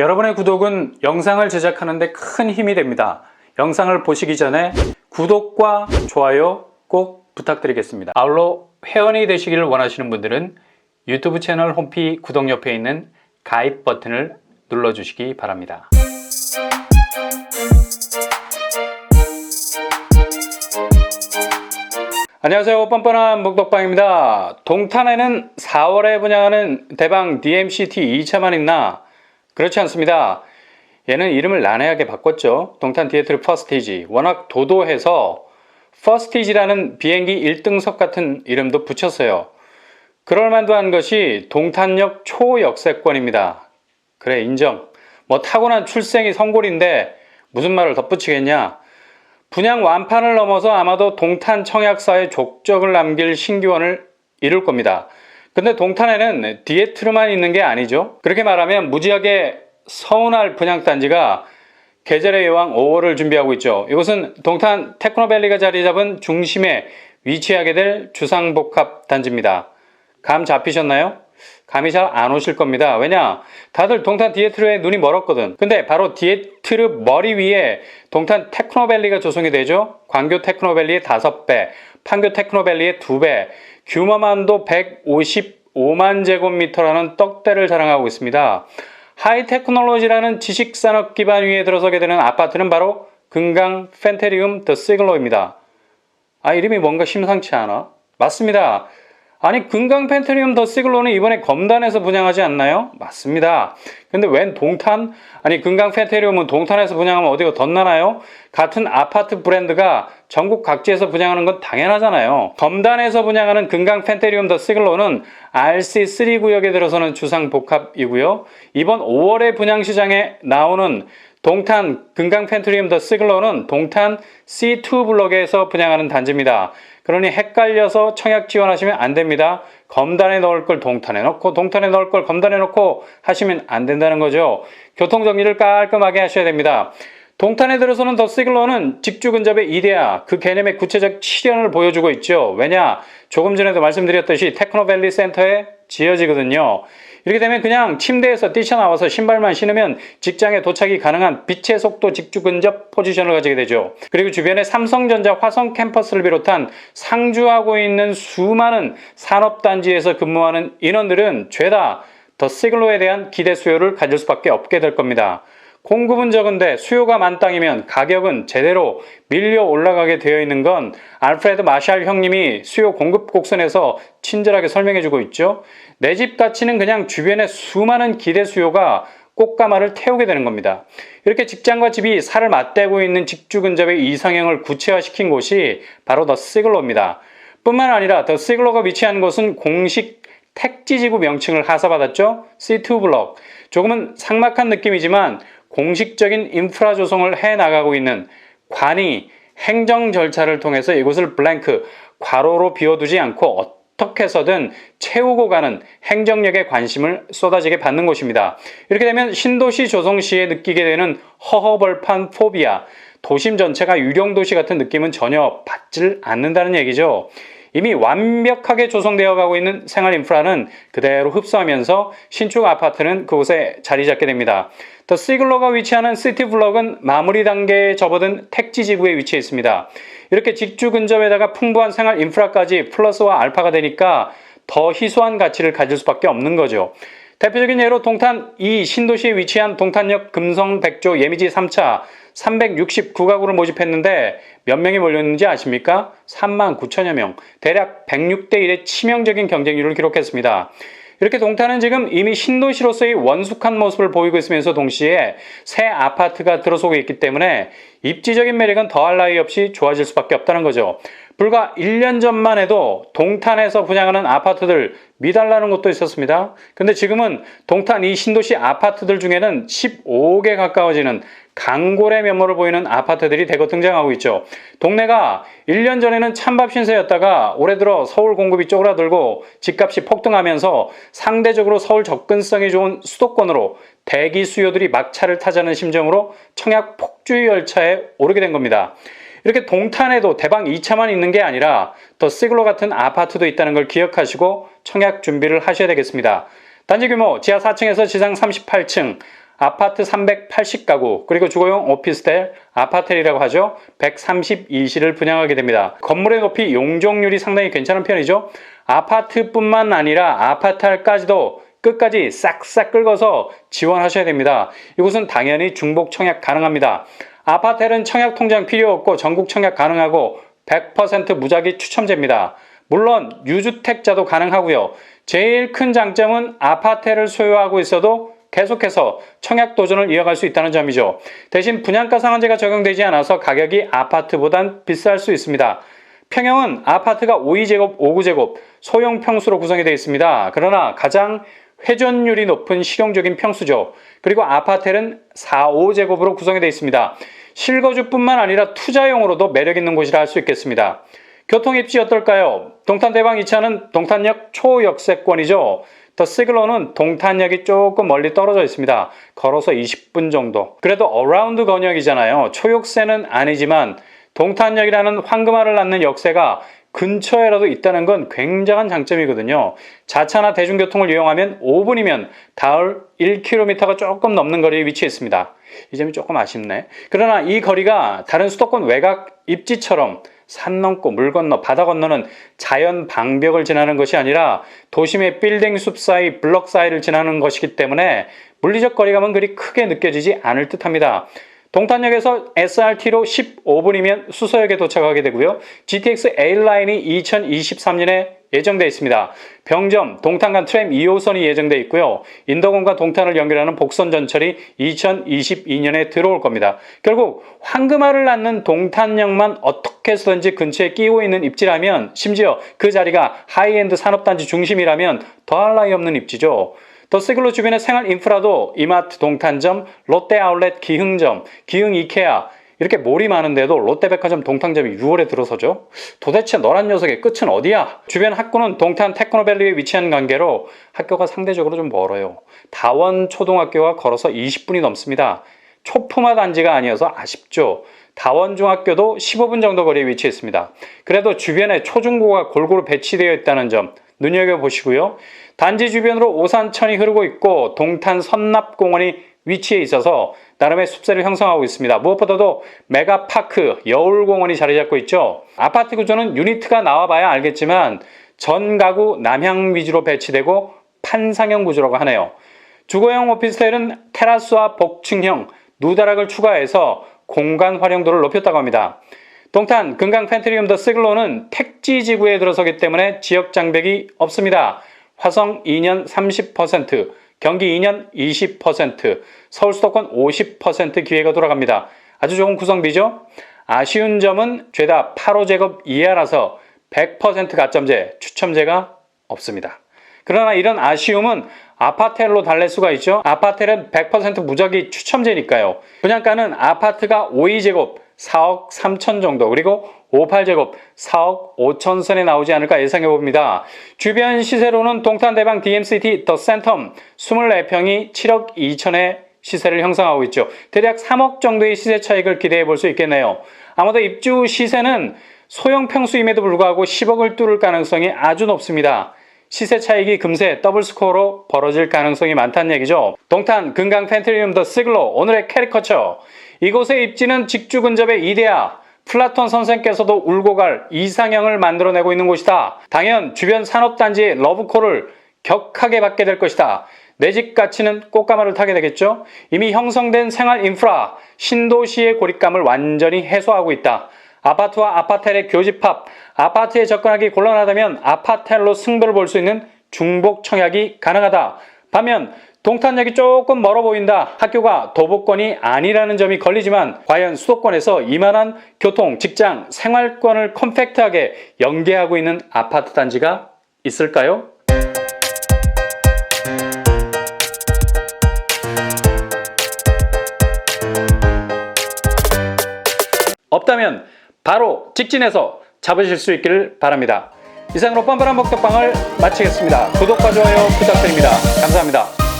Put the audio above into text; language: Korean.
여러분의 구독은 영상을 제작하는 데 큰 힘이 됩니다. 영상을 보시기 전에 구독과 좋아요 꼭 부탁드리겠습니다. 아울러 회원이 되시기를 원하시는 분들은 유튜브 채널 홈피 구독 옆에 있는 가입 버튼을 눌러주시기 바랍니다. 안녕하세요. 뻔뻔한 묵독방입니다. 동탄에는 4월에 분양하는 대방 DMCT 2차만 있나? 그렇지 않습니다. 얘는 이름을 난해하게 바꿨죠. 동탄 디에트르 퍼스티지. 워낙 도도해서 퍼스티지라는 비행기 1등석 같은 이름도 붙였어요. 그럴만도 한 것이 동탄역 초역세권입니다. 그래, 인정. 뭐 타고난 출생이 성골인데 무슨 말을 덧붙이겠냐. 분양 완판을 넘어서 아마도 동탄 청약사에 족적을 남길 신기원을 이룰 겁니다. 근데 동탄에는 디에트르만 있는 게 아니죠. 그렇게 말하면 무지하게 서운할 분양단지가 계절의 여왕 5월을 준비하고 있죠. 이곳은 동탄 테크노밸리가 자리 잡은 중심에 위치하게 될 주상복합단지입니다. 감 잡히셨나요? 감이 잘 안 오실 겁니다. 왜냐? 다들 동탄 디에트르에 눈이 멀었거든. 근데 바로 디에트르 머리 위에 동탄 테크노밸리가 조성이 되죠. 광교 테크노밸리의 5배, 판교 테크노밸리의 2배, 규모만도 155만 제곱미터라는 떡대를 자랑하고 있습니다. 하이테크놀로지라는 지식산업 기반 위에 들어서게 되는 아파트는 바로 금강 펜테리움 더 시글로입니다. 이름이 뭔가 심상치 않아? 맞습니다. 아니, 금강 펜테리움 더 시글로는 이번에 검단에서 분양하지 않나요? 맞습니다. 근데 웬 동탄? 아니, 금강 펜테리움은 동탄에서 분양하면 어디가 덧나나요? 같은 아파트 브랜드가 전국 각지에서 분양하는 건 당연하잖아요. 검단에서 분양하는 금강 펜테리움 더 시글로는 RC3 구역에 들어서는 주상복합이고요. 이번 5월에 분양시장에 나오는 동탄 금강 펜테리움 더 시글로는 동탄 C2 블록에서 분양하는 단지입니다. 그러니 헷갈려서 청약 지원하시면 안 됩니다. 검단에 넣을 걸 동탄에 넣고 동탄에 넣을 걸 검단에 넣고 하시면 안 된다는 거죠. 교통정리를 깔끔하게 하셔야 됩니다. 동탄에 들어서는 더 시글로는 직주 근접의 이데아, 그 개념의 구체적 실현을 보여주고 있죠. 왜냐? 조금 전에도 말씀드렸듯이 테크노밸리 센터에 지어지거든요. 이렇게 되면 그냥 침대에서 뛰쳐나와서 신발만 신으면 직장에 도착이 가능한 빛의 속도 직주 근접 포지션을 가지게 되죠. 그리고 주변에 삼성전자 화성 캠퍼스를 비롯한 상주하고 있는 수많은 산업단지에서 근무하는 인원들은 죄다 더 시글로에 대한 기대 수요를 가질 수밖에 없게 될 겁니다. 공급은 적은데 수요가 만땅이면 가격은 제대로 밀려 올라가게 되어 있는 건 알프레드 마샬 형님이 수요 공급 곡선에서 친절하게 설명해주고 있죠. 내 집 가치는 그냥 주변의 수많은 기대 수요가 꽃가마를 태우게 되는 겁니다. 이렇게 직장과 집이 살을 맞대고 있는 직주 근접의 이상형을 구체화시킨 곳이 바로 더 시글로입니다. 뿐만 아니라 더 시글로가 위치한 곳은 공식 택지지구 명칭을 하사받았죠. C2 블록. 조금은 삭막한 느낌이지만 공식적인 인프라 조성을 해나가고 있는 관이 행정 절차를 통해서 이곳을 블랭크, 괄호로 비워두지 않고 어떻게 해서든 채우고 가는 행정력의 관심을 쏟아지게 받는 곳입니다. 이렇게 되면 신도시 조성 시에 느끼게 되는 허허벌판 포비아, 도심 전체가 유령도시 같은 느낌은 전혀 받질 않는다는 얘기죠. 이미 완벽하게 조성되어 가고 있는 생활 인프라는 그대로 흡수하면서 신축 아파트는 그곳에 자리 잡게 됩니다. 더 시글로가 위치하는 시티 블럭은 마무리 단계에 접어든 택지 지구에 위치해 있습니다. 이렇게 직주 근접에다가 풍부한 생활 인프라까지 플러스와 알파가 되니까 더 희소한 가치를 가질 수밖에 없는 거죠. 대표적인 예로 동탄 이 신도시에 위치한 동탄역 금성백조 예미지 3차 369가구를 모집했는데 몇 명이 몰렸는지 아십니까? 39,000여 명. 대략 106대 1의 치명적인 경쟁률을 기록했습니다. 이렇게 동탄은 지금 이미 신도시로서의 원숙한 모습을 보이고 있으면서 동시에 새 아파트가 들어서고 있기 때문에 입지적인 매력은 더할 나위 없이 좋아질 수밖에 없다는 거죠. 불과 1년 전만 해도 동탄에서 분양하는 아파트들 미달나는 곳도 있었습니다. 근데 지금은 동탄 이 신도시 아파트들 중에는 15개 가까워지는 강골의 면모를 보이는 아파트들이 대거 등장하고 있죠. 동네가 1년 전에는 찬밥 신세였다가 올해 들어 서울 공급이 쪼그라들고 집값이 폭등하면서 상대적으로 서울 접근성이 좋은 수도권으로 대기 수요들이 막차를 타자는 심정으로 청약 폭주의 열차에 오르게 된 겁니다. 이렇게 동탄에도 대방 2차만 있는 게 아니라 더 시글로 같은 아파트도 있다는 걸 기억하시고 청약 준비를 하셔야 되겠습니다. 단지 규모 지하 4층에서 지상 38층, 아파트 380가구, 그리고 주거용 오피스텔, 아파텔이라고 하죠. 132실을 분양하게 됩니다. 건물의 높이 용적률이 상당히 괜찮은 편이죠. 아파트뿐만 아니라 아파트까지도 끝까지 싹싹 긁어서 지원하셔야 됩니다. 이곳은 당연히 중복 청약 가능합니다. 아파텔은 청약 통장 필요 없고 전국 청약 가능하고 100% 무작위 추첨제입니다. 물론 유주택자도 가능하고요. 제일 큰 장점은 아파트를 소유하고 있어도 계속해서 청약 도전을 이어갈 수 있다는 점이죠. 대신 분양가 상한제가 적용되지 않아서 가격이 아파트보단 비쌀 수 있습니다. 평형은 아파트가 52제곱, 59제곱 소형 평수로 구성이 되어 있습니다. 그러나 가장 회전율이 높은 실용적인 평수죠. 그리고 아파트는 4, 5제곱으로 구성이 되어 있습니다. 실거주뿐만 아니라 투자용으로도 매력 있는 곳이라 할 수 있겠습니다. 교통 입지 어떨까요? 동탄대방 2차는 동탄역 초역세권이죠. 더 시글로는 동탄역이 조금 멀리 떨어져 있습니다. 걸어서 20분 정도. 그래도 어라운드 건역이잖아요. 초역세는 아니지만 동탄역이라는 황금알을 낳는 역세가 근처에라도 있다는 건 굉장한 장점이거든요. 자차나 대중교통을 이용하면 5분이면 닿을 1km가 조금 넘는 거리에 위치해 있습니다. 이 점이 조금 아쉽네. 그러나 이 거리가 다른 수도권 외곽 입지처럼 산 넘고 물 건너 바다 건너는 자연 방벽을 지나는 것이 아니라 도심의 빌딩 숲 사이 블럭 사이를 지나는 것이기 때문에 물리적 거리감은 그리 크게 느껴지지 않을 듯합니다. 동탄역에서 SRT로 15분이면 수서역에 도착하게 되고요. GTX A라인이 2023년에 예정되어 있습니다. 병점, 동탄 간 트램 2호선이 예정되어 있고요. 인덕원과 동탄을 연결하는 복선 전철이 2022년에 들어올 겁니다. 결국 황금알을 낳는 동탄역만 어떻게 해서든지 근처에 끼고 있는 입지라면, 심지어 그 자리가 하이엔드 산업단지 중심이라면 더할 나위 없는 입지죠. 더 시글로 주변의 생활 인프라도 이마트 동탄점, 롯데 아울렛 기흥점, 기흥 이케아 이렇게 몰이 많은데도 롯데백화점 동탄점이 6월에 들어서죠. 도대체 너란 녀석의 끝은 어디야? 주변 학구는 동탄 테크노밸리에 위치한 관계로 학교가 상대적으로 좀 멀어요. 다원 초등학교가 걸어서 20분이 넘습니다. 초품화 단지가 아니어서 아쉽죠. 다원 중학교도 15분 정도 거리에 위치해 있습니다. 그래도 주변에 초중고가 골고루 배치되어 있다는 점 눈여겨보시고요. 단지 주변으로 오산천이 흐르고 있고 동탄 선납공원이 위치해 있어서 나름의 숲세를 형성하고 있습니다. 무엇보다도 메가파크 여울공원이 자리 잡고 있죠. 아파트 구조는 유니트가 나와봐야 알겠지만 전 가구 남향 위주로 배치되고 판상형 구조라고 하네요. 주거용 오피스텔은 테라스와 복층형 누다락을 추가해서 공간 활용도를 높였다고 합니다. 동탄 금강 펜트리움 더 시글로는 택지 지구에 들어서기 때문에 지역 장벽이 없습니다. 화성 2년 30%, 경기 2년 20%, 서울 수도권 50% 기회가 돌아갑니다. 아주 좋은 구성비죠? 아쉬운 점은 죄다 8호제곱 이하라서 100% 가점제, 추첨제가 없습니다. 그러나 이런 아쉬움은 아파텔로 달랠 수가 있죠. 아파텔은 100% 무작위 추첨제니까요. 분양가는 아파트가 52제곱 4억 3천 정도, 그리고 58제곱 4억 5천 선에 나오지 않을까 예상해 봅니다. 주변 시세로는 동탄대방 DMCT 더 센텀 24평이 7억 2천의 시세를 형성하고 있죠. 대략 3억 정도의 시세 차익을 기대해 볼 수 있겠네요. 아마도 입주 시세는 소형 평수임에도 불구하고 10억을 뚫을 가능성이 아주 높습니다. 시세 차익이 금세 더블 스코어로 벌어질 가능성이 많다는 얘기죠. 동탄 금강 펜트리움 더 시글로 오늘의 캐리커처. 이곳의 입지는 직주 근접의 이데아, 플라톤 선생께서도 울고 갈 이상형을 만들어내고 있는 곳이다. 당연 주변 산업단지의 러브콜을 격하게 받게 될 것이다. 내 집 가치는 꽃가마를 타게 되겠죠. 이미 형성된 생활 인프라, 신도시의 고립감을 완전히 해소하고 있다. 아파트와 아파텔의 교집합, 아파트에 접근하기 곤란하다면 아파텔로 승부를 볼 수 있는 중복 청약이 가능하다. 반면 동탄역이 조금 멀어 보인다. 학교가 도보권이 아니라는 점이 걸리지만 과연 수도권에서 이만한 교통, 직장, 생활권을 컴팩트하게 연계하고 있는 아파트 단지가 있을까요? 없다면 바로 직진해서 잡으실 수 있기를 바랍니다. 이상으로 뻔뻔한 먹덕방을 마치겠습니다. 구독과 좋아요 부탁드립니다. 감사합니다.